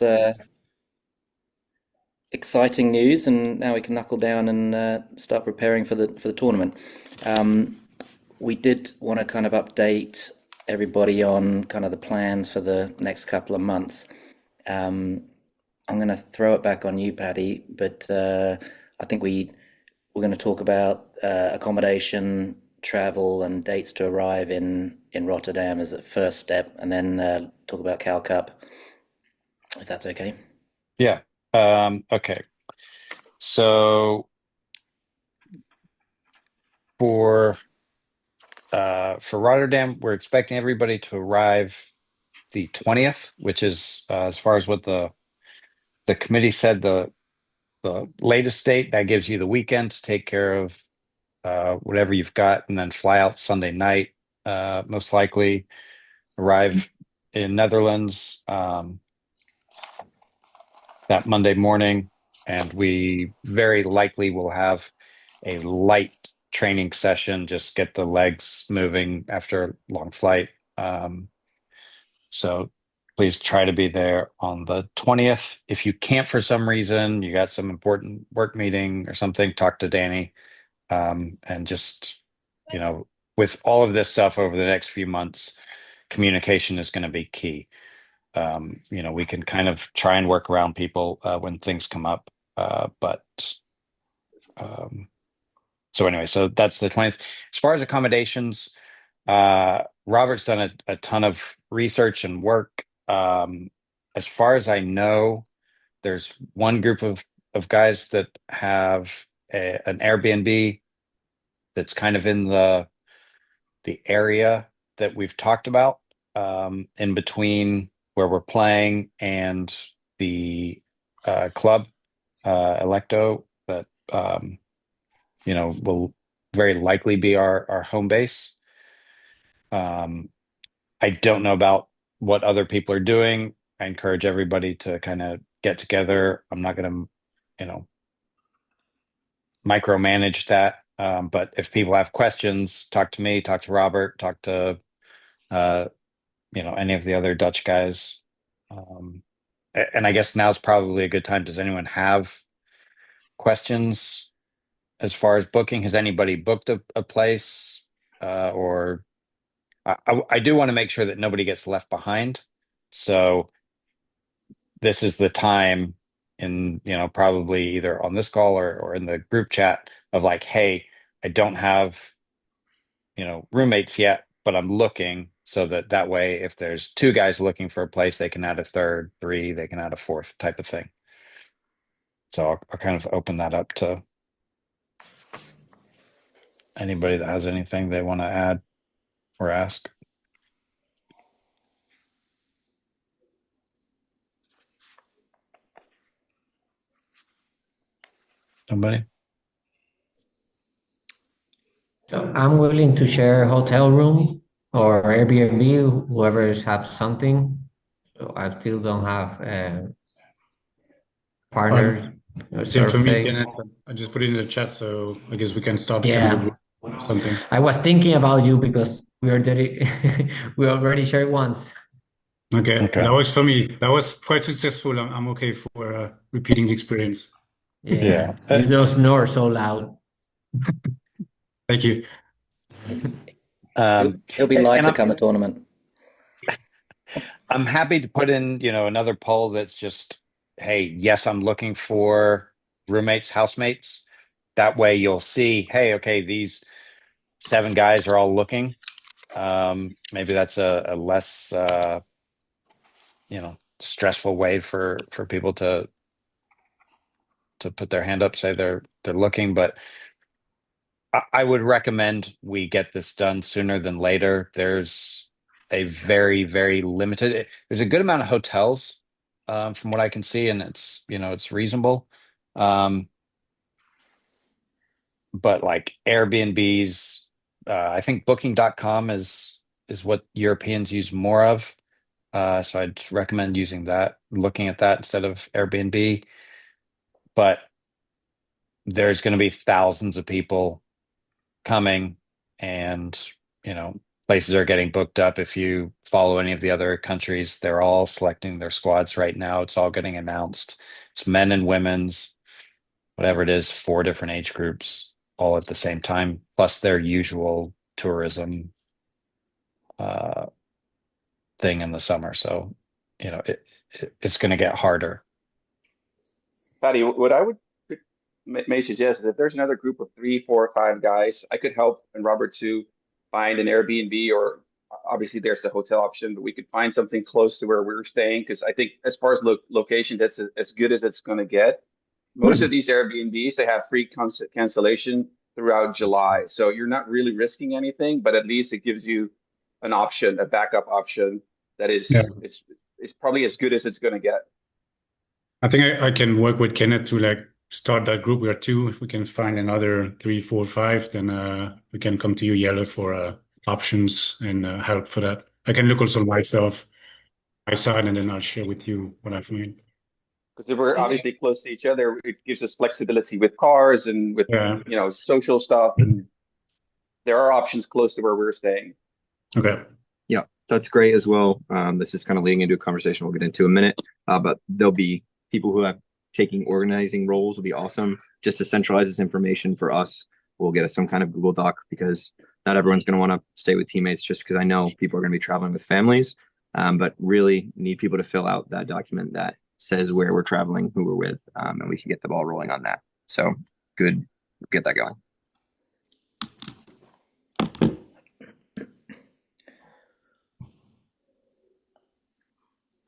It's exciting news, and now we can knuckle down and start preparing for the tournament. Um, we did want to kind of update everybody on kind of the plans for the next couple of months. Um, I'm going to throw it back on you, Paddy, but I think we're going to talk about accommodation, travel, and dates to arrive in Rotterdam as a first step, and then talk about Cal Cup, if that's okay. Yeah. Okay. So for for Rotterdam, we're expecting everybody to arrive the 20th, which is as far as what the committee said, the latest date. That gives you the weekend to take care of whatever you've got, and then fly out Sunday night. Most likely arrive in Netherlands that Monday morning, and we very likely will have a light training session, just get the legs moving after a long flight. So please try to be there on the 20th. If you can't for some reason, you got some important work meeting or something, talk to Danny. And just, you know, with all of this stuff over the next few months, communication is going to be key. We can kind of try and work around people when things come up. But um, so anyway, so that's the 20th. As far as accommodations, Robert's done a ton of research and work. As far as I know, there's one group of guys that have an Airbnb that's kind of in the area that we've talked about, in between where we're playing and the club, Electo, that will very likely be our home base. Um, I don't know about what other people are doing. I encourage everybody to kind of get together. I'm not going to, you know, micromanage that. But if people have questions, talk to me, talk to Robert, talk to uh, any of the other Dutch guys. Um, and I guess now's probably a good time. Does anyone have questions as far as booking? Has anybody booked a place? Or I do want to make sure that nobody gets left behind. So this is the time in, probably either on this call or in the group chat of like, hey, I don't have, roommates yet, but I'm looking, so that way, if there's two guys looking for a place, they can add a third, three, they can add a fourth type of thing. So I'll kind of open that up to anybody that has anything they want to add or ask. Somebody? So I'm willing to share hotel room or Airbnb, whoever's have something. So I still don't have Um, partners, Same sort for of me, thing. Kenneth. I just put it in the chat, so I guess we can start kind of a Yeah, group or something. I was thinking about you because we already we already shared once. Okay, Okay. that works for me. That was quite successful. I'm okay for repeating the experience. Yeah. Yeah, you don't snore so loud. Thank you. It'll, Um, it'll be and lighter come the tournament. I'm happy to put in, another poll that's just, hey, yes, I'm looking for roommates, housemates. That way you'll see, hey, okay, these seven guys are all looking. Maybe that's a less stressful way for people to put their hand up, say they're looking. But I would recommend we get this done sooner than later. There's a very, very limited, there's a good amount of hotels, from what I can see, and it's reasonable. Um, but like Airbnbs, I think booking.com is what Europeans use more of. So I'd recommend using that, looking at that instead of Airbnb. But there's going to be thousands of people coming, and you know places are getting booked up. If you follow any of the other countries, they're all selecting their squads right now. It's all getting announced. It's men and women's, whatever it is, 4 different age groups all at the same time, plus their usual tourism thing in the summer. So, it's going to get harder. Patty, what I would may suggest is if there's another group of 3, 4, or 5 guys, I could help and Robert to find an Airbnb, or obviously there's the hotel option, but we could find something close to where we're staying because I think as far as location, that's as good as it's going to get. Most of these Airbnbs, they have free cancellation throughout July, so you're not really risking anything, but at least it gives you an option, a backup option that Yeah. is probably as good as it's going to get. I think I can work with Kenneth to like start that group. We are 2. If we can find another 3, 4, 5, then we can come to you, Yellow, for options and help for that. I can look also myself, my side, and then I'll share with you what I find. Because if we're obviously close to each other, it gives us flexibility with cars and with Yeah. social stuff, and there are options close to where we're staying. Okay. Yeah, that's great as well. This is kind of leading into a conversation we'll get into in a minute. But there'll be people who have taking organizing roles will be awesome. Just to centralize this information for us, we'll get us some kind of Google Doc because not everyone's going to want to stay with teammates just because I know people are going to be traveling with families. But really need people to fill out that document that says where we're traveling, who we're with, and we can get the ball rolling on that. So good, get that going.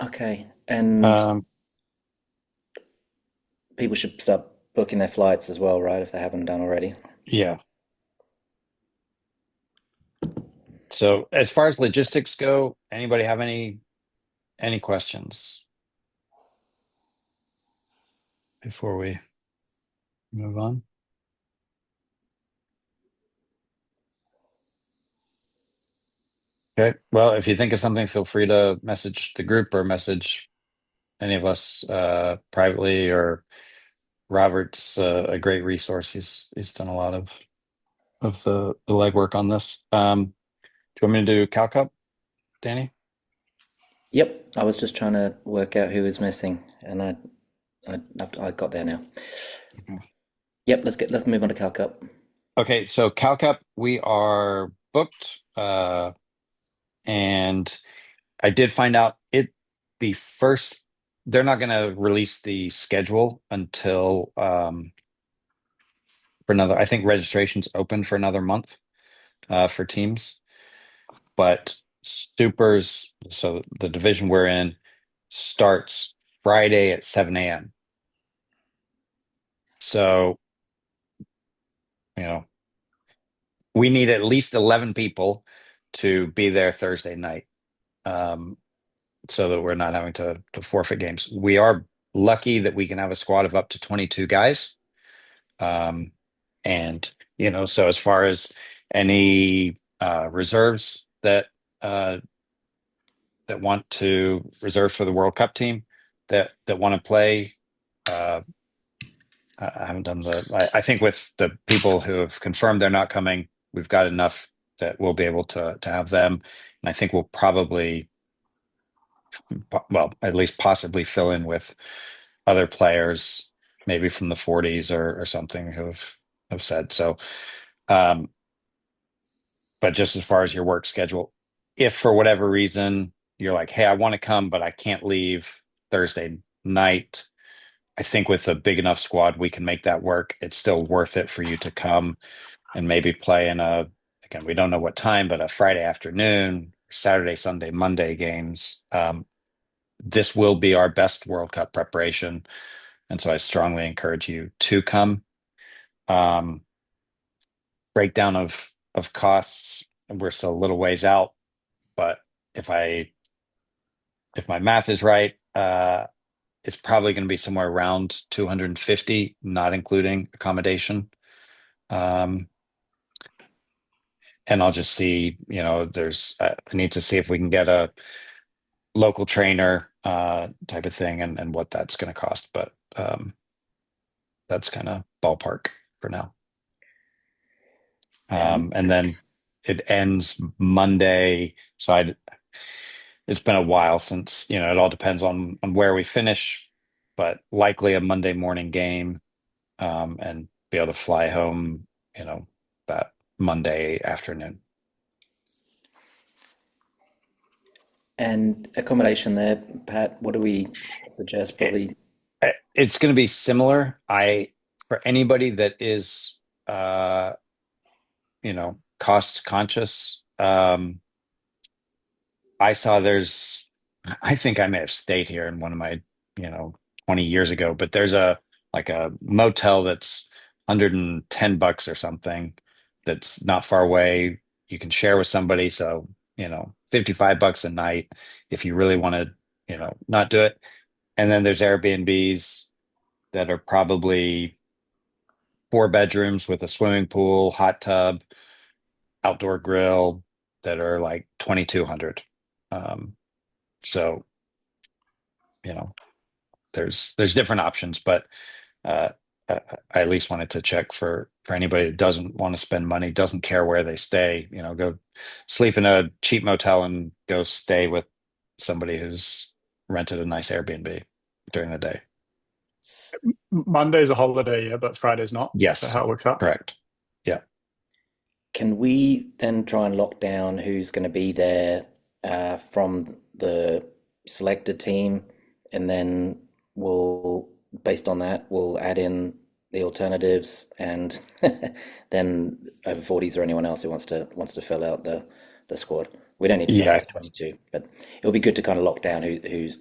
Okay, and people should start booking their flights as well, right? If they haven't done already. Yeah. So as far as logistics go, anybody have any questions before we move on? Okay. Well, if you think of something, feel free to message the group or message any of us privately, or Robert's a great resource. He's done a lot of the legwork on this. Do you want me to do CalCup, Danny? Yep, I was just trying to work out who was missing, and I got there now. Yep, let's move on to CalCup. Okay, so CalCup, we are booked, and I did find out they're not going to release the schedule until for another. I think registration's open for another month for teams, but Supers, so the division we're in, starts Friday at 7 a.m. So, we need at least 11 people to be there Thursday night, so that we're not having to forfeit games. We are lucky that we can have a squad of up to 22 guys. And, so as far as any reserves that want to reserve for the World Cup team that want to play, I haven't done I think with the people who have confirmed they're not coming, we've got enough that we'll be able to have them. And I think we'll probably, well, at least possibly fill in with other players, maybe from the 40s or something, who have said so. But just as far as your work schedule, if for whatever reason you're like, hey, I want to come, but I can't leave Thursday night, I think with a big enough squad, we can make that work. It's still worth it for you to come and maybe play in again, we don't know what time, but a Friday afternoon, Saturday, Sunday, Monday games. This will be our best World Cup preparation. And so I strongly encourage you to come. Breakdown of costs, we're still a little ways out, but if my math is right, it's probably going to be somewhere around 250, not including accommodation. And I'll just see, I need to see if we can get a local trainer type of thing and what that's going to cost. But that's kind of ballpark for now. And then it ends Monday. So it's been a while since, it all depends on where we finish, but likely a Monday morning game, and be able to fly home, that Monday afternoon. And accommodation there, Pat, what do we suggest? Probably. It's going to be similar. For anybody that is, cost conscious, I saw I think I may have stayed here in one of my, 20 years ago, but there's like a motel that's $110 or something that's not far away. You can share with somebody. So, $55 a night if you really want to, not do it. And then there's Airbnbs that are probably 4 bedrooms with a swimming pool, hot tub, outdoor grill that are like 2,200. So, there's different options, but uh, I at least wanted to check for anybody that doesn't want to spend money, doesn't care where they stay, go sleep in a cheap motel and go stay with somebody who's rented a nice Airbnb during the day. Monday's a holiday, yeah, but Friday's not. Yes. Is that how it works out? Correct. Yeah. Can we then try and lock down who's going to be there from the selected team, and then based on that, we'll add in the alternatives, and then over 40s or anyone else who wants to fill out the squad. We don't need to fill out the 22, but it'll be good to kind of lock down who's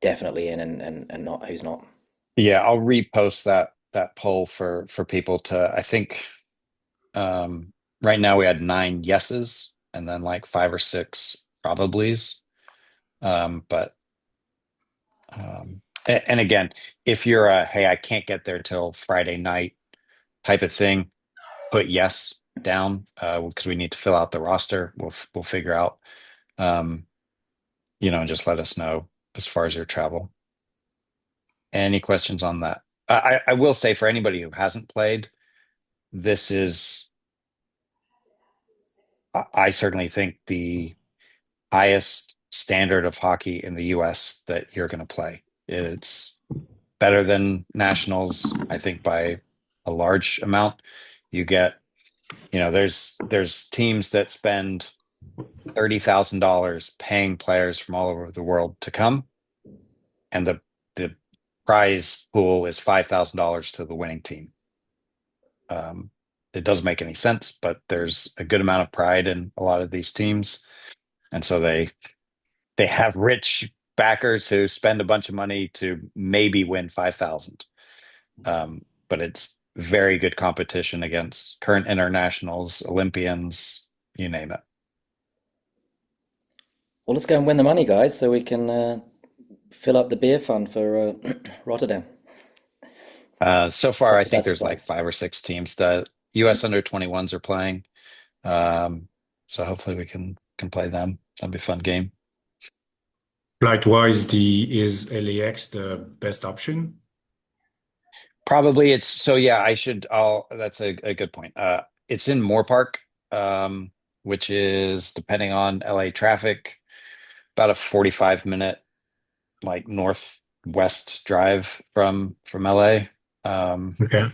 definitely in and not who's not. Yeah, I'll repost that poll for people to, I think, right now we had 9 yeses and then like 5 or 6 probablys. But and again, if you're hey, I can't get there till Friday night type of thing, put yes down, because we need to fill out the roster. We'll figure out, and just let us know as far as your travel. Any questions on that? I will say, for anybody who hasn't played, this is, I certainly think, the highest standard of hockey in the US that you're going to play. It's better than nationals, I think, by a large amount. You get, there's teams that spend $30,000 paying players from all over the world to come, and the prize pool is $5,000 to the winning team. It doesn't make any sense, but there's a good amount of pride in a lot of these teams, and so they have rich backers who spend a bunch of money to maybe win 5,000. But it's very good competition against current internationals, Olympians, you name it. Well, let's go and win the money, guys, so we can fill up the beer fund for Rotterdam. So far, I think there's like $40,000. 5 or 6 teams. The US under 21s are playing. So hopefully we can play them. That'll be a fun game. Flight-wise, is LAX the best option? Probably it's so, yeah, that's a good point. It's in Moore Park, which is, depending on LA traffic, about a 45-minute like northwest drive from LA. Okay.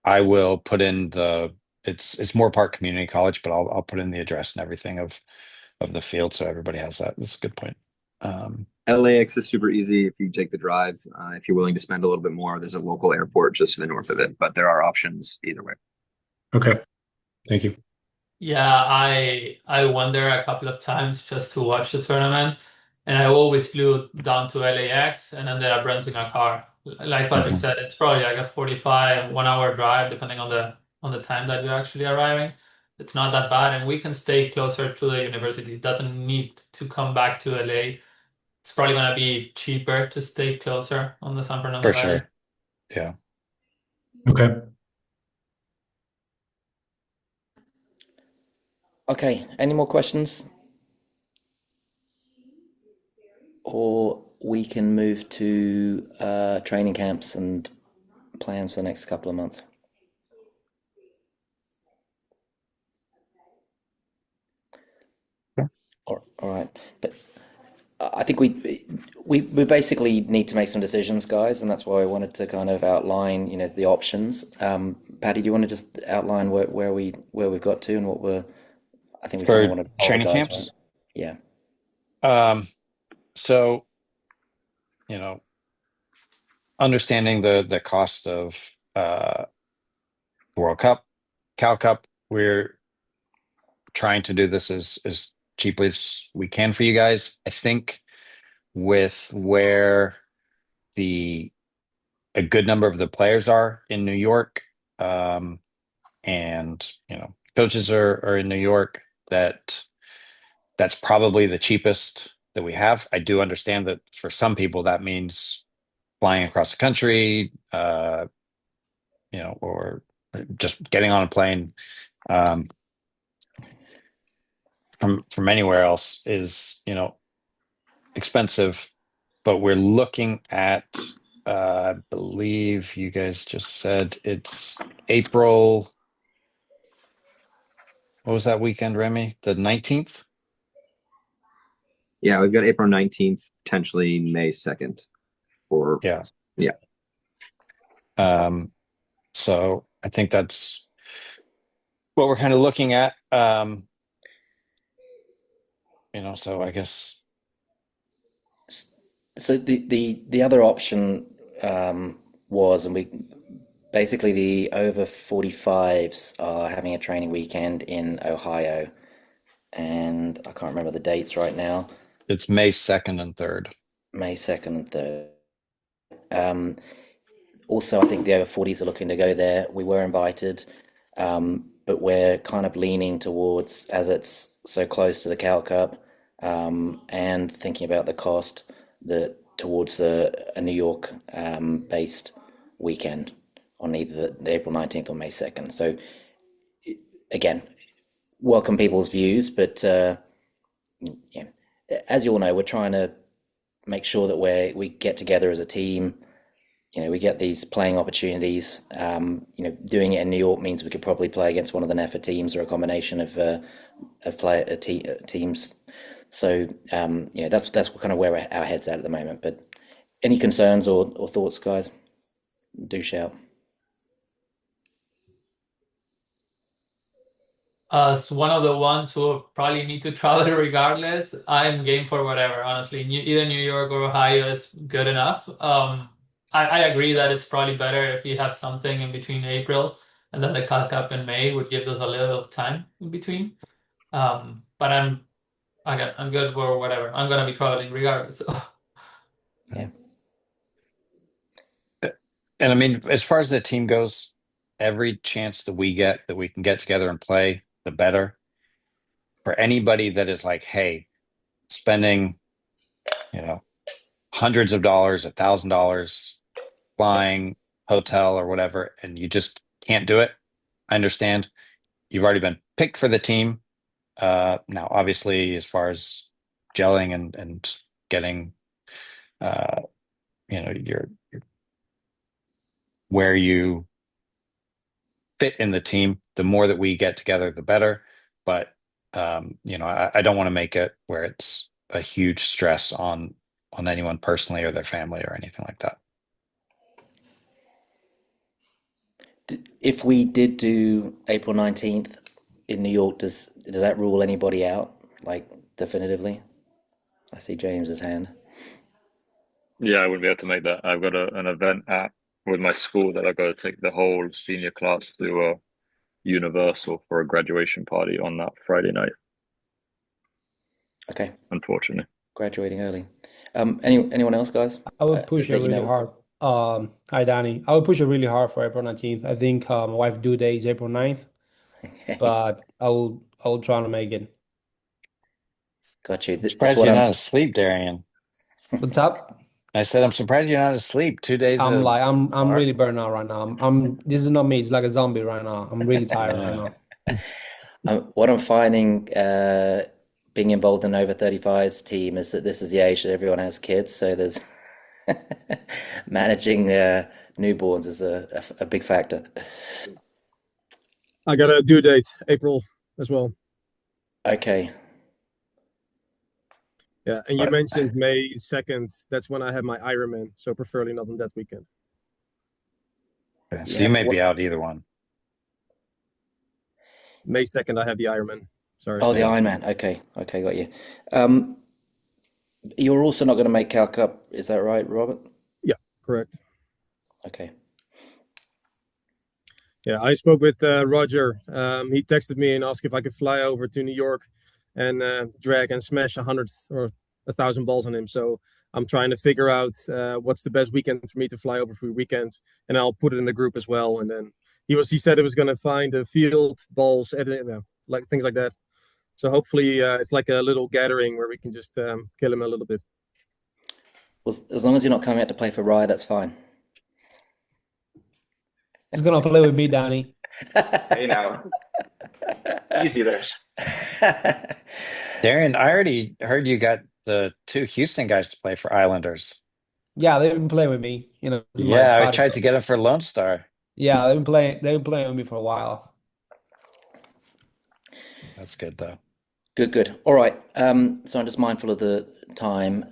I will put in it's Moore Park Community College, but I'll put in the address and everything of the field so everybody has that. That's a good point. LAX is super easy if you take the drive. If you're willing to spend a little bit more, there's a local airport just to the north of it, but there are options either way. Okay. Thank you. Yeah, I went there a couple of times just to watch the tournament, and I always flew down to LAX and ended up renting a car. Like Patrick Mhm. said, it's probably like a 45, 1 hour drive, depending on the time that you're actually arriving. It's not that bad, and we can stay closer to the university. It doesn't need to come back to LA. It's probably gonna be cheaper to stay closer on the San Fernando For Valley. sure. Yeah. Okay. Okay, any more questions? Or we can move to training camps and plans for the next couple of months. All right, but I think we basically need to make some decisions, guys, and that's why I wanted to kind of outline, the options. Patty, do you want to just outline where we've got to and what we're? I think we kind of For want to poll the training guys, camps. right? Yeah. So, understanding the cost of World Cup, Cal Cup, we're trying to do this as cheaply as we can for you guys. I think with where a good number of the players are in New York, and coaches are in New York, that's probably the cheapest that we have. I do understand that for some people that means flying across the country, or just getting on a plane from anywhere else is expensive. But we're looking at, I believe you guys just said it's April. What was that weekend, Remy? The 19th? Yeah, we've got April 19th, potentially May 2nd. Yeah. Yeah. So I think that's what we're kind of looking at. So I guess. So the other option was, and we basically the over 45s are having a training weekend in Ohio, and I can't remember the dates right now. It's May 2nd and 3rd. May 2nd and 3rd. Also, I think the over 40s are looking to go there. We were invited, but we're kind of leaning towards, as it's so close to the Cal Cup, and thinking about the cost, towards a New York based weekend on either the April 19th or May 2nd. So again, welcome people's views, but yeah, as you all know, we're trying to make sure that we get together as a team. We get these playing opportunities. Doing it in New York means we could probably play against one of the NEFA teams or a combination of teams. So that's kind of where our heads at the moment. But any concerns or thoughts, guys? Do shout. As one of the ones who probably need to travel regardless, I'm game for whatever, honestly. Either New York or Ohio is good enough. I agree that it's probably better if you have something in between April and then the Cal Cup in May, which gives us a little time in between. But I'm good for whatever. I'm gonna be traveling regardless. So. Yeah. And I mean, as far as the team goes, every chance that we get that we can get together and play, the better. For anybody that is like, hey, spending, hundreds of dollars, $1,000, flying, hotel, or whatever, and you just can't do it, I understand. You've already been picked for the team. Now, obviously, as far as gelling and getting, your where you fit in the team, the more that we get together, the better. But I don't want to make it where it's a huge stress on anyone personally or their family or anything like that. If we did do April 19th in New York, does that rule anybody out, like definitively? I see James's hand. Yeah, I wouldn't be able to make that. I've got an event with my school that I got to take the whole senior class to Universal for a graduation party on that Friday night. Okay, Unfortunately. graduating early. Anyone else, guys? I would push it that you really know? hard. Hi Danny. I would push it really hard for April 19th. I think my wife due date is April 9th, but I will try to make it. Got you. I'm That's surprised what you're I'm. not asleep, Darian. What's up? I said I'm surprised you're not asleep. 2 days I'm of like I'm Mark. really burnt out right now. This is not me. It's like a zombie right now. I'm really tired right now. What I'm finding, being involved in over 35's team, is that this is the age that everyone has kids. So there's managing newborns is a big factor. I got a due date, April as well. Okay. Yeah, and you But mentioned May 2nd. That's when I have my Ironman, so preferably not on that weekend. okay, so Yeah, you may what- be out either one. May 2nd, I have the Ironman. Sorry. Oh, the Yeah. Ironman. Okay, got you. You're also not going to make Cal Cup, is that right, Robert? Yeah, correct. Okay. Yeah, I spoke with Roger. He texted me and asked if I could fly over to New York and drag and smash 100 or 1,000 balls on him. So I'm trying to figure out what's the best weekend for me to fly over for a weekend, and I'll put it in the group as well. And then he said he was going to find a field balls, like things like that. So hopefully it's like a little gathering where we can just kill him a little bit. Well, as long as you're not coming out to play for Rye, that's fine. He's gonna play with me, Danny. Hey now, easy there. Darren, I already heard you got the 2 Houston guys to play for Islanders. Yeah, they've been playing with me. You know, this is my Yeah, I buddy, tried so- to get him for Lone Star. Yeah, they've been playing. They've been playing with me for a while. That's good though. Good. All right. So I'm just mindful of the time.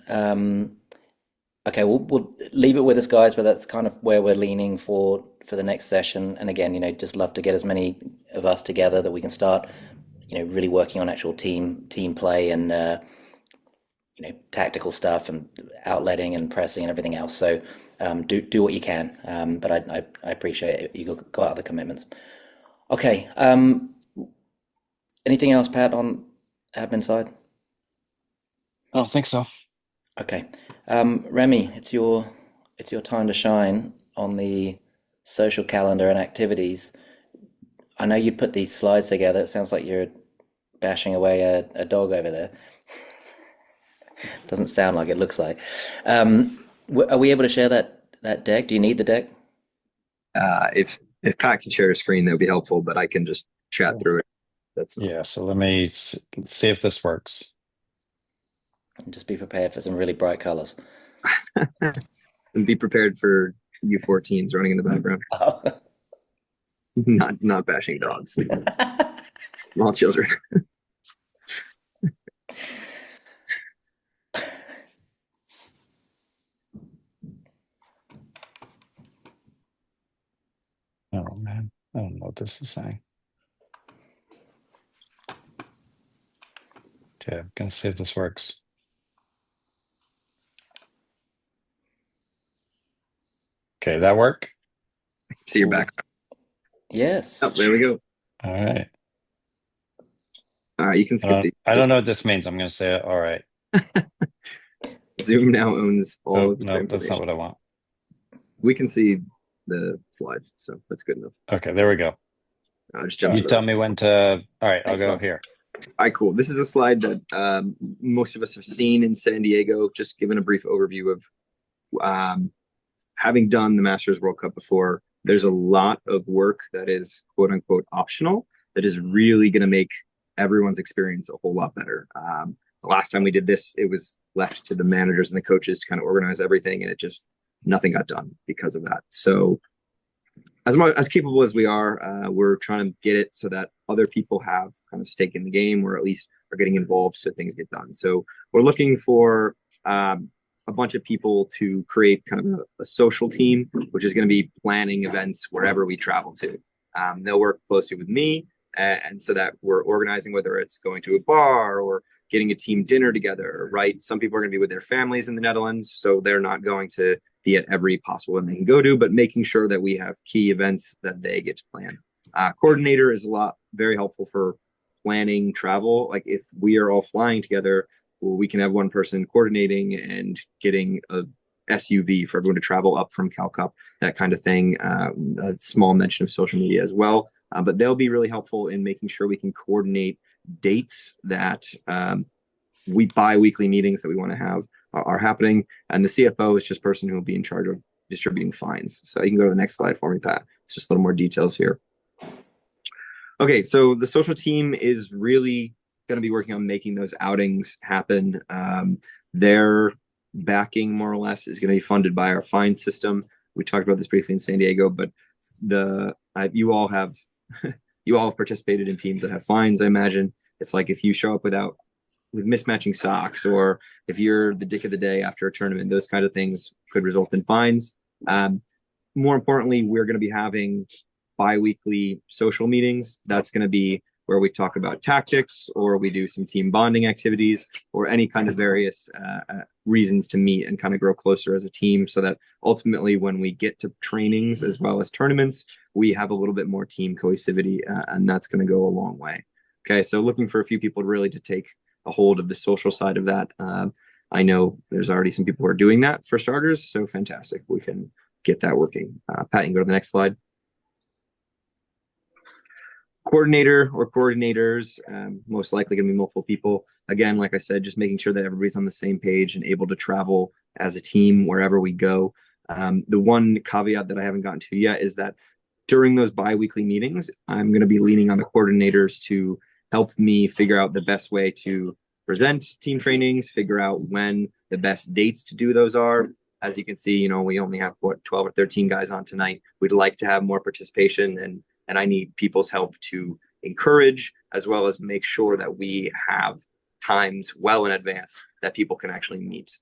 Okay, we'll leave it with us, guys, but that's kind of where we're leaning for the next session. And again, just love to get as many of us together that we can start, really working on actual team play and tactical stuff and outletting and pressing and everything else. So do what you can. But I appreciate it. You got other commitments. Okay. Anything else, Pat, on admin side? I don't think so. Okay. Remy, it's your time to shine on the social calendar and activities. I know you put these slides together. It sounds like you're bashing away a dog over there. Doesn't sound like it, looks like. Are we able to share that deck? Do you need the deck? If Pat can share a screen, that would be helpful, but I can just chat through it. That's Yeah, so let me see if this works. Just be prepared for some really bright colors. and be prepared for U14s running in the background. Oh. Not bashing dogs. Small children. Oh man, I don't know what this is saying. Okay, I'm gonna see if this works. Okay, that work? See your back. Yes. Oh, there we go. All right. All right, you can skip these. I don't know what this means. I'm gonna say it. All right. Zoom now owns all Oh, of the no, that's not information. what I want. We can see the slides, so that's good enough. Okay, there we go. Just jump You to the tell right. me when to. All right, I'll Thanks, go Bob. here. All right, cool. This is a slide that most of us have seen in San Diego. Just giving a brief overview of having done the Masters World Cup before. There's a lot of work that is quote unquote optional that is really going to make everyone's experience a whole lot better. The last time we did this, it was left to the managers and the coaches to kind of organize everything, and nothing got done because of that. So as capable as we are, we're trying to get it so that other people have kind of stake in the game, or at least are getting involved so things get done. So we're looking for a bunch of people to create kind of a social team, which is going to be planning events wherever we travel to. They'll work closely with me, and so that we're organizing, whether it's going to a bar or getting a team dinner together, right? Some people are going to be with their families in the Netherlands, so they're not going to be at every possible one they can go to, but making sure that we have key events that they get to plan. Coordinator is very helpful for planning travel. Like if we are all flying together, well, we can have one person coordinating and getting a SUV for everyone to travel up from CalCup, that kind of thing. A small mention of social media as well. But they'll be really helpful in making sure we can coordinate dates that bi-weekly meetings that we want to have are happening. And the CFO is just a person who will be in charge of distributing fines. So you can go to the next slide for me, Pat. It's just a little more details here. Okay, so the social team is really going to be working on making those outings happen. Their backing, more or less, is going to be funded by our fine system. We talked about this briefly in San Diego, but you all have participated in teams that have fines. I imagine it's like if you show up without with mismatching socks, or if you're the dick of the day after a tournament, those kind of things could result in fines. More importantly, we're going to be having bi-weekly social meetings. That's going to be where we talk about tactics, or we do some team bonding activities, or any kind of various reasons to meet and kind of grow closer as a team, so that ultimately when we get to trainings as well as tournaments, we have a little bit more team cohesivity, and that's going to go a long way. Okay, so looking for a few people really to take a hold of the social side of that. I know there's already some people who are doing that for starters, so fantastic. We can get that working. Pat, you can go to the next slide. Coordinator or coordinators, most likely going to be multiple people. Again, like I said, just making sure that everybody's on the same page and able to travel as a team wherever we go. The one caveat that I haven't gotten to yet is that during those bi-weekly meetings, I'm going to be leaning on the coordinators to help me figure out the best way to present team trainings, figure out when the best dates to do those are. As you can see, you know, we only have 12 or 13 guys on tonight. We'd like to have more participation, and I need people's help to encourage, as well as make sure that we have times well in advance that people can actually meet.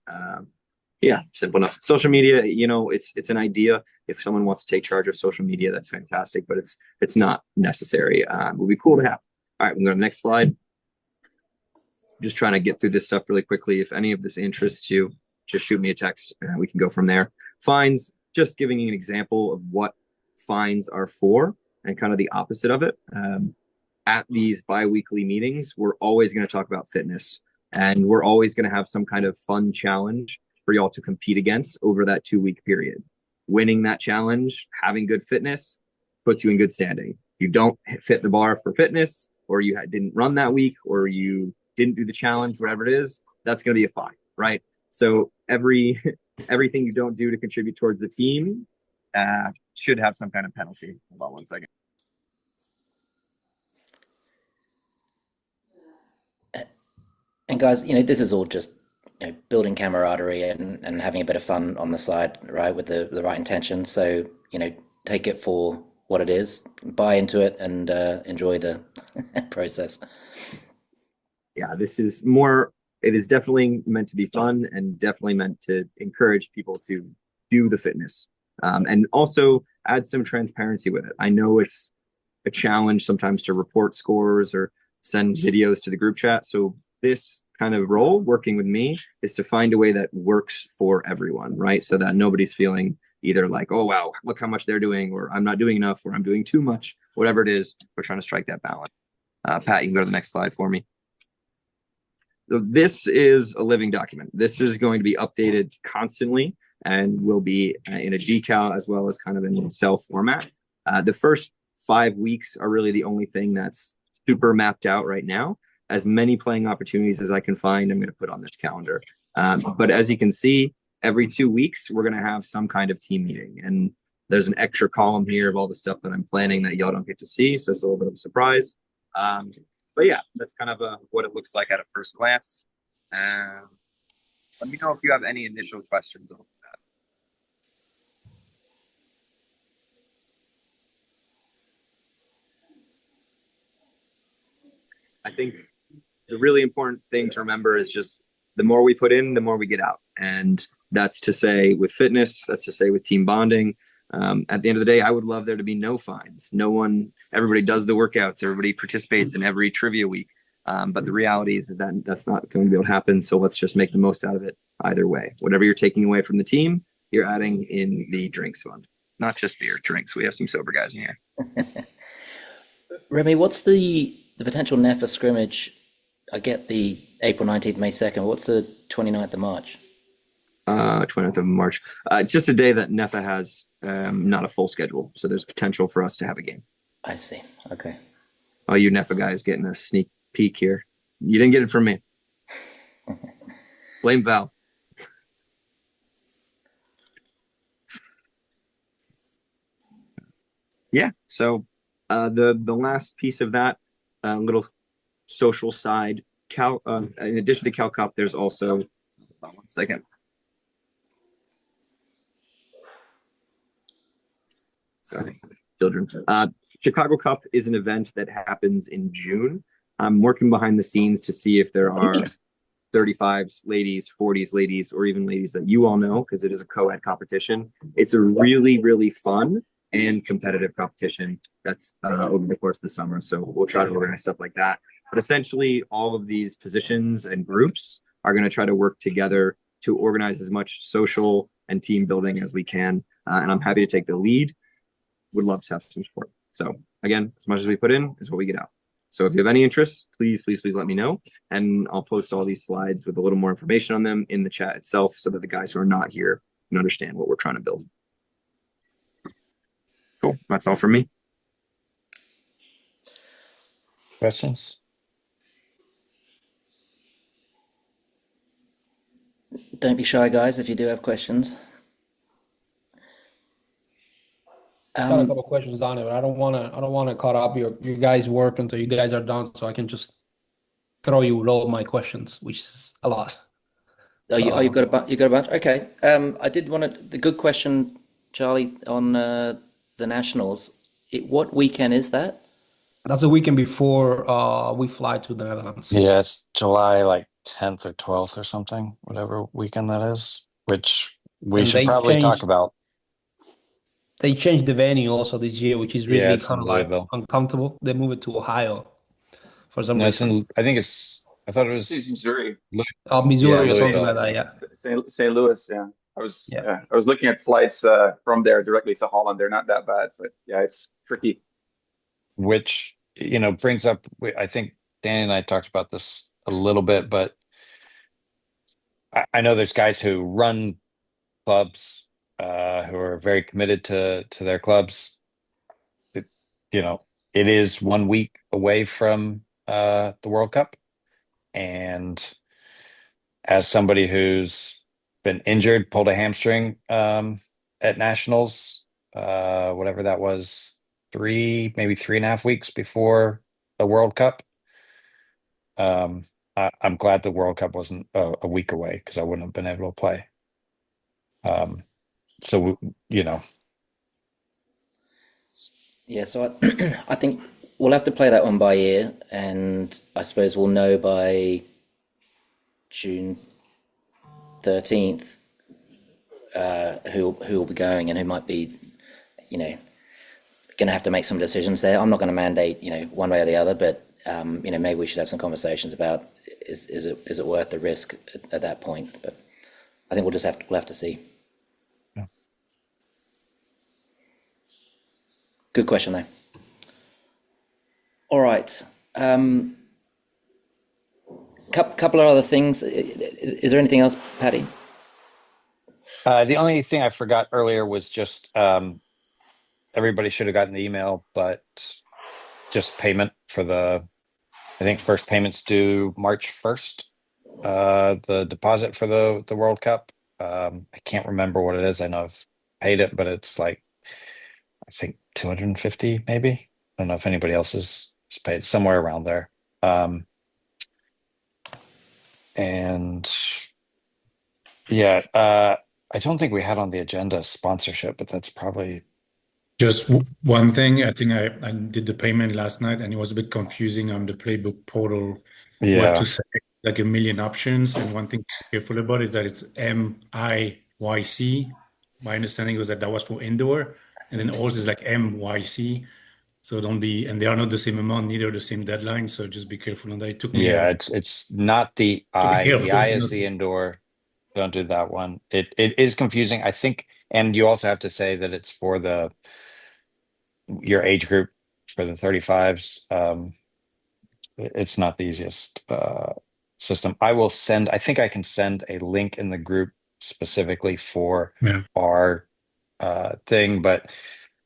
Yeah, simple enough. Social media, you know, it's an idea. If someone wants to take charge of social media, that's fantastic, but it's not necessary. It would be cool to have. All right, we'll go to the next slide. Just trying to get through this stuff really quickly. If any of this interests you, just shoot me a text and we can go from there. Fines, just giving you an example of what fines are for and kind of the opposite of it. At these bi-weekly meetings, we're always going to talk about fitness, and we're always going to have some kind of fun challenge for y'all to compete against over that 2-week period. Winning that challenge, having good fitness, puts you in good standing. You don't fit the bar for fitness, or you didn't run that week, or you didn't do the challenge, whatever it is, that's going to be a fine, right? So everything you don't do to contribute towards the team should have some kind of penalty. Hold on one second. And guys, you know, this is all just, you know, building camaraderie and having a bit of fun on the side, right, with the right intention. So, you know, take it for what it is, buy into it, and enjoy the process. Yeah, this is more, it is definitely meant to be fun and definitely meant to encourage people to do the fitness, and also add some transparency with it. I know it's a challenge sometimes to report scores or send videos to the group chat. So this kind of role, working with me, is to find a way that works for everyone, right? So that nobody's feeling either like, oh, wow, look how much they're doing, or I'm not doing enough, or I'm doing too much, whatever it is. We're trying to strike that balance. Pat, you can go to the next slide for me. So this is a living document. This is going to be updated constantly and will be in a decal as well as kind of in Excel format. The first 5 weeks are really the only thing that's super mapped out right now. As many playing opportunities as I can find, I'm going to put on this calendar. But as you can see, every 2 weeks, we're going to have some kind of team meeting. And there's an extra column here of all the stuff that I'm planning that y'all don't get to see. So it's a little bit of a surprise. But yeah, that's kind of what it looks like at a first glance. Let me know if you have any initial questions on that. I think the really important thing to remember is just the more we put in, the more we get out. And that's to say with fitness, that's to say with team bonding. At the end of the day, I would love there to be no fines. No one, everybody does the workouts, everybody participates in every trivia week. But the reality is that that's not going to be able to happen. So let's just make the most out of it either way. Whatever you're taking away from the team, you're adding in the drinks fund. Not just beer, drinks. We have some sober guys in here. Remy, what's the potential NEFA scrimmage? I get the April 19th, May 2nd. What's the 29th of March? 29th of March. It's just a day that NEFA has not a full schedule. So there's potential for us to have a game. I see. Okay. Oh, you NEFA guys getting a sneak peek here. You didn't get it from me. Blame Val. Yeah. So the last piece of that little social side, in addition to Cal Cup, there's also, hold on one second. Sorry, children. Chicago Cup is an event that happens in June. I'm working behind the scenes to see if there are 35s ladies, 40s ladies, or even ladies that you all know, because it is a co-ed competition. It's a really, really fun and competitive competition that's over the course of the summer. So we'll try to organize stuff like that. But essentially, all of these positions and groups are going to try to work together to organize as much social and team building as we can. And I'm happy to take the lead. Would love to have some support. So again, as much as we put in is what we get out. So if you have any interest, please let me know. And I'll post all these slides with a little more information on them in the chat itself so that the guys who are not here can understand what we're trying to build. Cool. That's all from me. Questions? Don't be shy, guys, if you do have questions. Got a couple of questions on it, but I don't wanna cut up your guys' work until you guys are done, so I can just throw you with all my questions, which is a lot. Oh, you've got a bunch. Okay. I did want the good question, Charlie, on the nationals. What weekend is that? That's the weekend before we fly to the Netherlands. Yeah, it's July like 10th or 12th or something, whatever weekend that is, which we should probably talk about. They changed the venue also this year, which is really it's kind in of like Louisville. uncomfortable. They moved it to Ohio for some No, reason. I thought it was Missouri. Missouri or something Louisville. like that, yeah. St. Louis, yeah. I was looking at flights from there directly to Holland. They're not that bad, but yeah, it's tricky. Which, brings up, I think Danny and I talked about this a little bit, but I know there's guys who run clubs who are very committed to their clubs. It is 1 week away from the World Cup. And as somebody who's been injured, pulled a hamstring at nationals, whatever that was, maybe 3.5 weeks before the World Cup. I'm glad the World Cup wasn't a week away because I wouldn't have been able to play. Yeah, so I think we'll have to play that one by ear, and I suppose we'll know by June 13th who will be going and who might be, going to have to make some decisions there. I'm not going to mandate, one way or the other, but maybe we should have some conversations about is it worth the risk at that point. But I think we'll have to see. Yeah. Good question though. All right. Couple of other things. Is there anything else, Patty? The only thing I forgot earlier was just everybody should have gotten the email, but just payment for I think first payment's due March 1st. The deposit for the World Cup. I can't remember what it is. I know I've paid it, but it's like, I think 250 maybe. I don't know if anybody else has paid, somewhere around there. And yeah, I don't think we had on the agenda sponsorship, but that's probably just one thing. I think I did the payment last night and it was a bit confusing on the playbook portal what to say, like a million options. And one thing to be careful about is that it's MIYC. My understanding was that was for indoor, and then ours is like MYC. So don't be, and they are not the same amount, neither the same deadline. So just be careful on that. It took me. It's not the I. The I is the indoor. Don't do that one. It is confusing, I think, and you also have to say that it's for your age group for the 35s. It's not the easiest system. I think I can send a link in the group specifically for our thing, but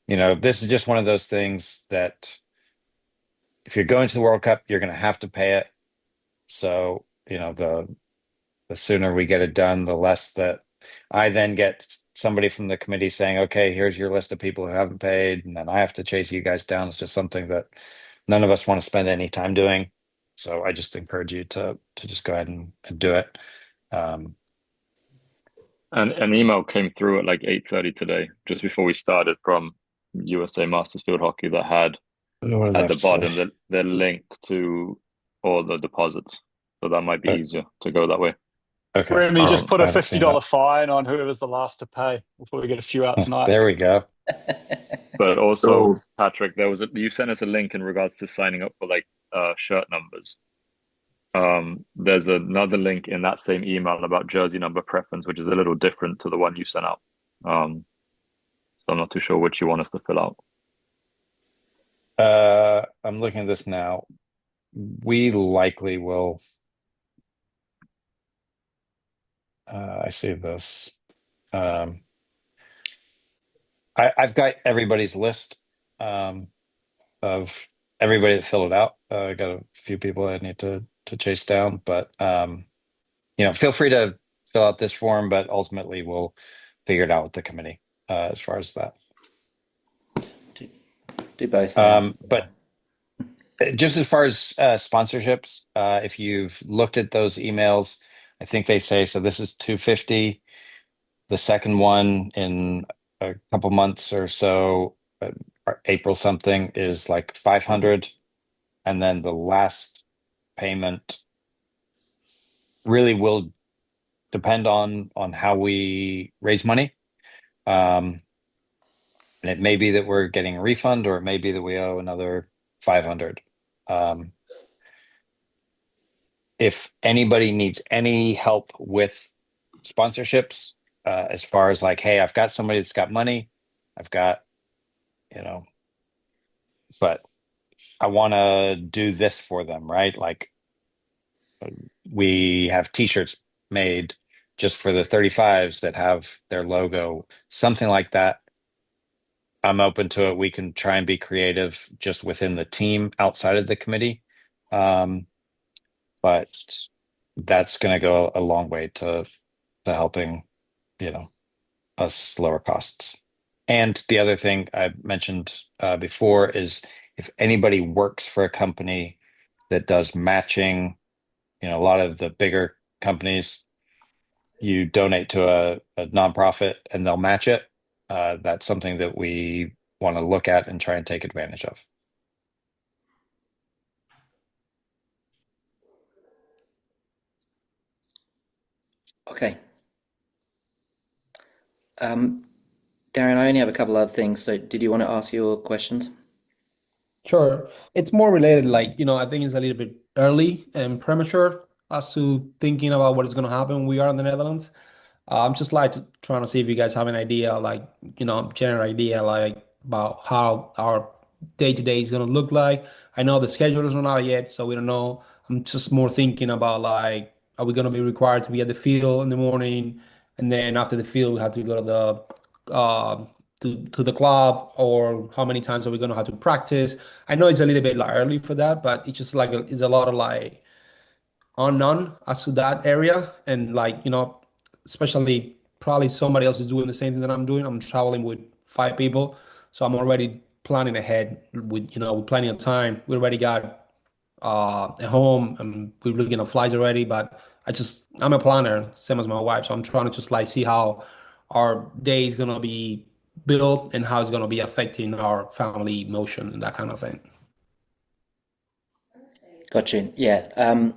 this is just one of those things that if you're going to the World Cup, you're going to have to pay it. So, the sooner we get it done, the less that I then get somebody from the committee saying, okay, here's your list of people who haven't paid, and then I have to chase you guys down. It's just something that none of us want to spend any time doing. So I just encourage you to just go ahead and do it. And an email came through at like 8:30 today, just before we started, from USA Masters Field Hockey that had at the bottom the link to or the deposits. So that might be easier to go that way. Okay. Remy, just put a I haven't seen $50 that. fine on whoever's the last to pay before we get a few out tonight. There we go. But also, So- Patrick, you sent us a link in regards to signing up for like shirt numbers. There's another link in that same email about jersey number preference, which is a little different to the one you sent out. So I'm not too sure which you want us to fill out. I'm looking at this now. We likely will. I see this. I've got everybody's list of everybody that filled it out. I got a few people I need to chase down, but feel free to fill out this form, but ultimately we'll figure it out with the committee as far as that. Do both. But just as far as sponsorships, if you've looked at those emails, I think they say, so this is 250. The second one in a couple months or so, April something, is like 500. And then the last payment really will depend on how we raise money. And it may be that we're getting a refund, or it may be that we owe another 500. If anybody needs any help with sponsorships, as far as like, hey, I've got somebody that's got money, I've got, but I want to do this for them, right? Like we have t-shirts made just for the 35s that have their logo, something like that. I'm open to it. We can try and be creative just within the team outside of the committee. But that's going to go a long way to helping, us lower costs. And the other thing I mentioned before is if anybody works for a company that does matching, a lot of the bigger companies, you donate to a nonprofit and they'll match it. That's something that we want to look at and try and take advantage of. Okay. Darren, I only have a couple other things. So did you want to ask your questions? Sure. It's more related, like, I think it's a little bit early and premature as to thinking about what is going to happen when we are in the Netherlands. I'm just like trying to see if you guys have an idea, like, general idea, like about how our day-to-day is going to look like. I know the schedule is not out yet, so we don't know. I'm just more thinking about like, are we going to be required to be at the field in the morning? And then after the field, we have to go to the club, or how many times are we going to have to practice? I know it's a little bit like early for that, but it's just like it's a lot of like unknown as to that area. And like, especially probably somebody else is doing the same thing that I'm doing. I'm traveling with 5 people, so I'm already planning ahead with, with plenty of time. We already got at home, and we're looking at flights already. But I'm a planner, same as my wife, so I'm trying to just like see how our day is gonna be built and how it's gonna be affecting our family emotion and that kind of thing. Got you. Yeah.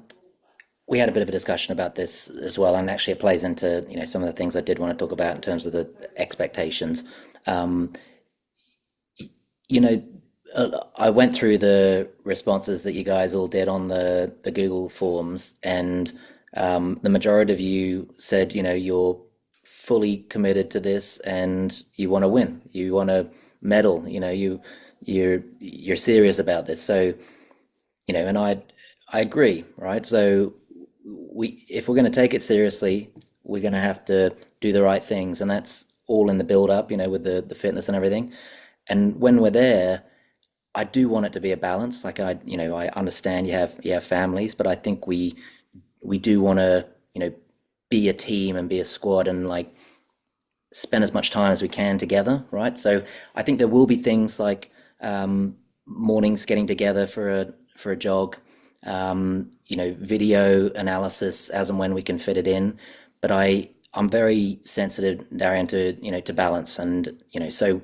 We had a bit of a discussion about this as well, and actually it plays into, some of the things I did want to talk about in terms of the expectations. Um, I went through the responses that you guys all did on the Google Forms, and the majority of you said, you're fully committed to this and you want to win, you want to medal, you're serious about this. So, and I agree, right? So if we're going to take it seriously, we're going to have to do the right things, and that's all in the build up, with the fitness and everything. And when we're there, I do want it to be a balance. Like I understand you have families, but I think we do want to, be a team and be a squad and like spend as much time as we can together, right? So I think there will be things like mornings getting together for a jog, video analysis as and when we can fit it in. But I'm very sensitive, Darian, to balance, and so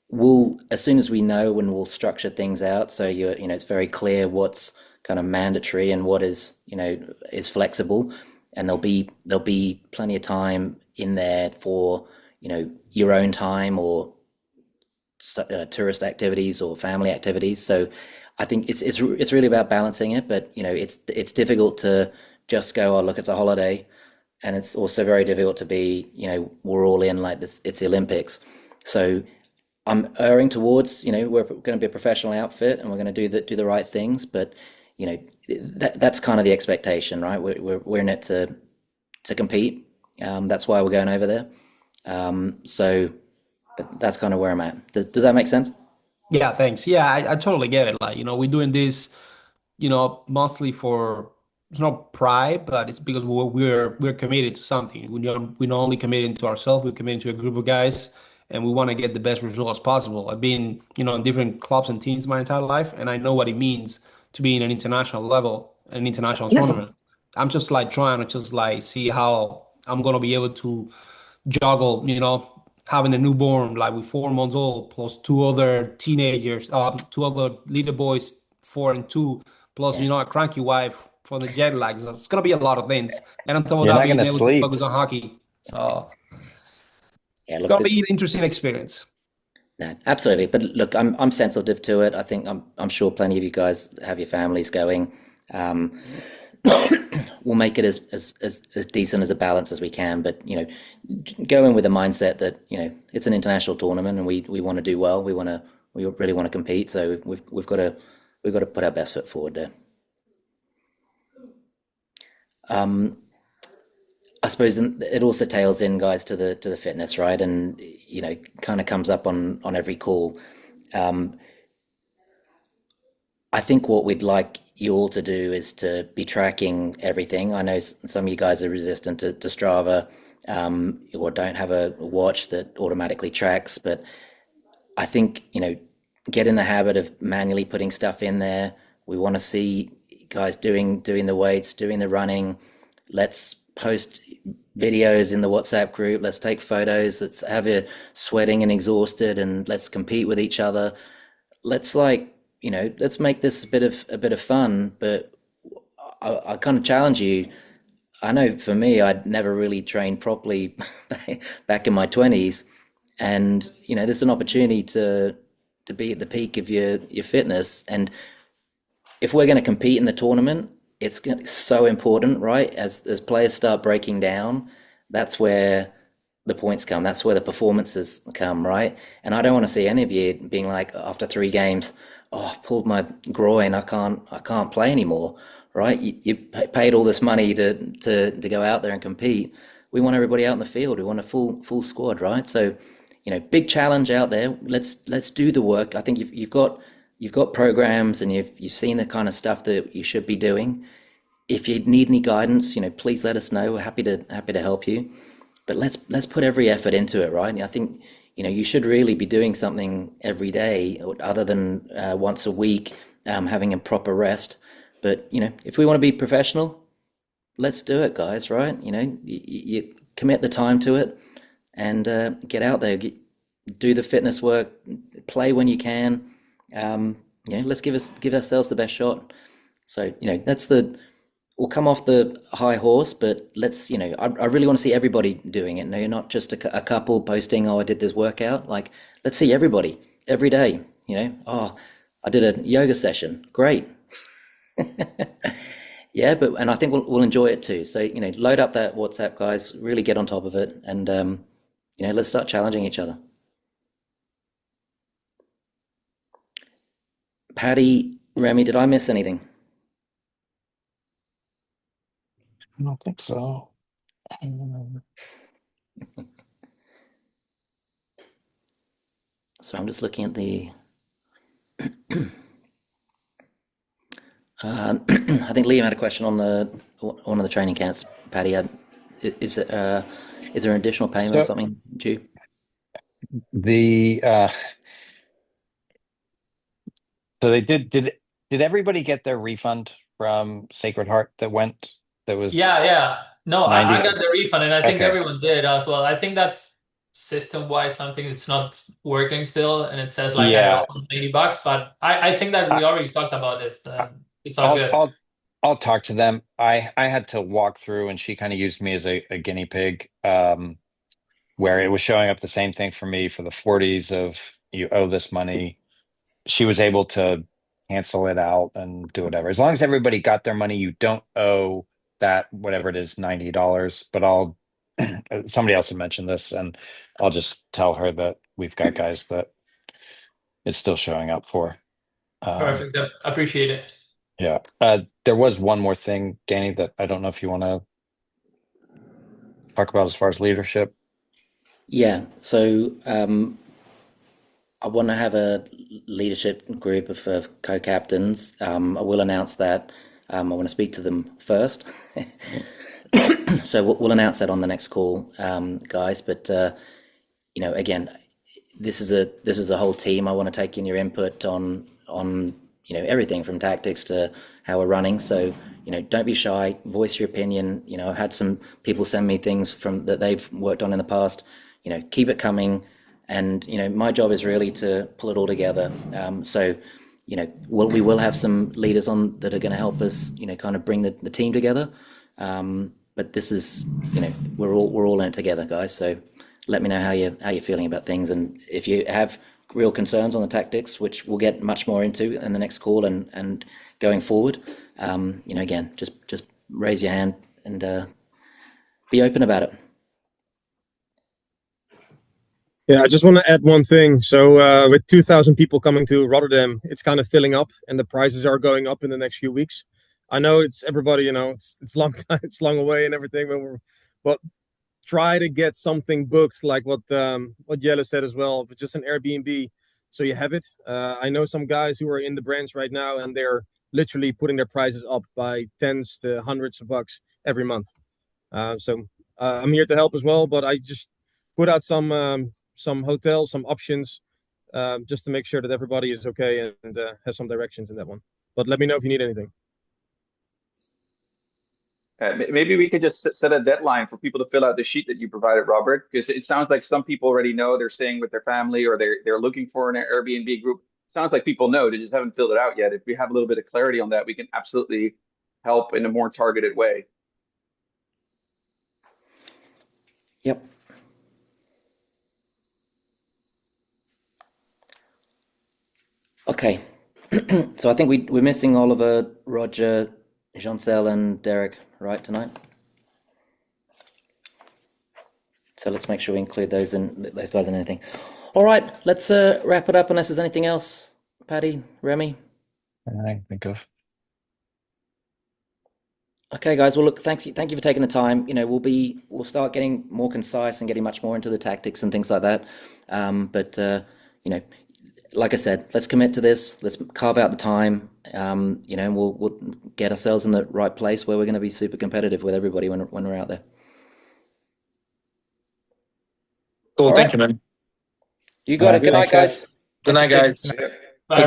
we'll, as soon as we know, when we'll structure things out, so it's very clear what's kind of mandatory and what is, is flexible. And there'll be plenty of time in there for, your own time or tourist activities or family activities. So I think it's really about balancing it. But it's difficult to just go, oh look, it's a holiday, and it's also very difficult to be, we're all in like this. It's the Olympics, so I'm erring towards, we're going to be a professional outfit and we're going to do the right things. But you know that's kind of the expectation, right? We're in it to compete. That's why we're going over there. So that's kind of where I'm at. Does that make sense? Yeah, thanks. Yeah, I totally get it. Like, we're doing this, mostly for it's not pride, but it's because we're committed to something. We're not only committing to ourselves, we're committed to a group of guys, and we want to get the best results possible. I've been, in different clubs and teams my entire life, and I know what it means to be in an international level, an international tournament. I'm just like trying to just like see how I'm gonna be able to juggle, having a newborn like with 4 months old, plus two other teenagers, two other little boys, 4 and 2, plus Yeah, a cranky wife for the jet lag. So it's gonna be a lot of things, and on top of You're that, not going being to able to sleep. focus on hockey. So yeah. it's Look, gonna be an interesting experience. no, absolutely. But look, I'm sensitive to it. I think I'm sure plenty of you guys have your families going. Um, we'll make it as decent as a balance as we can. But go in with a mindset that it's an international tournament and we want to do well. We really want to compete. So we've got to put our best foot forward there. I suppose it also tails in, guys, to the fitness, right? And kind of comes up on every call. Um, I think what we'd like you all to do is to be tracking everything. I know some of you guys are resistant to Strava, or don't have a watch that automatically tracks, but I think, get in the habit of manually putting stuff in there. We want to see guys doing the weights, doing the running. Let's post videos in the WhatsApp group. Let's take photos. Let's have you sweating and exhausted, and let's compete with each other. Let's let's make this a bit of fun. But I kind of challenge you. I know for me, I'd never really trained properly back in my 20s, and there's an opportunity to be at the peak of your fitness. And if we're going to compete in the tournament, it's so important, right? As players start breaking down, that's where the points come. That's where the performances come, right? And I don't want to see any of you being like after 3 games, oh, I've pulled my groin, I can't play anymore, right? You paid all this money to go out there and compete. We want everybody out in the field. We want a full squad, right? So, big challenge out there. Let's do the work. I think you've got programs and you've seen the kind of stuff that you should be doing. If you need any guidance, please let us know. We're happy to help you. But let's put every effort into it, right? And I think you should really be doing something every day, other than once a week, having a proper rest. But if we want to be professional, let's do it, guys. Right? You commit the time to it and get out there, do the fitness work, play when you can. Let's give ourselves the best shot. So we'll come off the high horse, but I really want to see everybody doing it. No, you're not just a couple posting, oh, I did this workout. Like, let's see everybody every day. Oh, I did a yoga session. Great. Yeah, and I think we'll enjoy it too. So, load up that WhatsApp, guys, really get on top of it, and let's start challenging each other. Patty, Remy, did I miss anything? I don't think so. So I'm just looking at the. I think Liam had a question on one of the training camps. Patty, is there an additional payment or So something due? the so they did everybody get their refund from Sacred Heart that was Yeah. No, I 90? got the refund, and I think Okay. everyone did as well. I think that's system-wise something that's not working still, and it says like I Yeah. owe $80, but I think that we already talked about this. it's all good. I'll talk to them. I had to walk through, and she kind of used me as a guinea pig, where it was showing up the same thing for me for the 40s of you owe this money. She was able to cancel it out and do whatever. As long as everybody got their money, you don't owe that whatever it is, $90. But I'll somebody else had mentioned this, and I'll just tell her that we've got guys that it's still showing up for. Perfect. Appreciate it. Yeah. There was one more thing, Danny, that I don't know if you want to talk about as far as leadership. Yeah, so I want to have a leadership group of co-captains. I will announce that. I want to speak to them first. So we'll announce that on the next call, guys. But again, this is a whole team. I want to take in your input on everything from tactics to how we're running. So don't be shy. Voice your opinion. I've had some people send me things from that they've worked on in the past. Keep it coming. And my job is really to pull it all together. So we will have some leaders on that are going to help us kind of bring the team together. But this is we're all in it together, guys. So let me know how you're feeling about things, and if you have real concerns on the tactics, which we'll get much more into in the next call and going forward, again, just raise your hand and be open about it. Yeah, I just want to add one thing. So with 2,000 people coming to Rotterdam, it's kind of filling up, and the prices are going up in the next few weeks. I know it's everybody, it's long time, it's long away and everything, but try to get something booked, like what Jelle said as well, just an Airbnb, so you have it. I know some guys who are in the branch right now, and they're literally putting their prices up by tens to hundreds of bucks every month. So I'm here to help as well, but I just put out some hotels, some options, just to make sure that everybody is okay and have some directions in that one. But let me know if you need anything. Maybe we could just set a deadline for people to fill out the sheet that you provided, Robert, because it sounds like some people already know they're staying with their family or they're looking for an Airbnb group. It sounds like people know, they just haven't filled it out yet. If we have a little bit of clarity on that, we can absolutely help in a more targeted way. Yep. Okay. So I think we're missing Oliver, Roger, Jean-Cel, and Derek, right, tonight? So let's make sure we include those guys in anything. All right, let's wrap it up unless there's anything else. Paddy, Remy? I can think of. Okay, guys. Well, look, thank you for taking the time. We'll start getting more concise and getting much more into the tactics and things like that. But like I said, let's commit to this. Let's carve out the time. And we'll get ourselves in the right place where we're going to be super competitive with everybody when we're out there. Cool. All Thank right. you, man. You got it. Good night, guys. Good night, guys. Bye.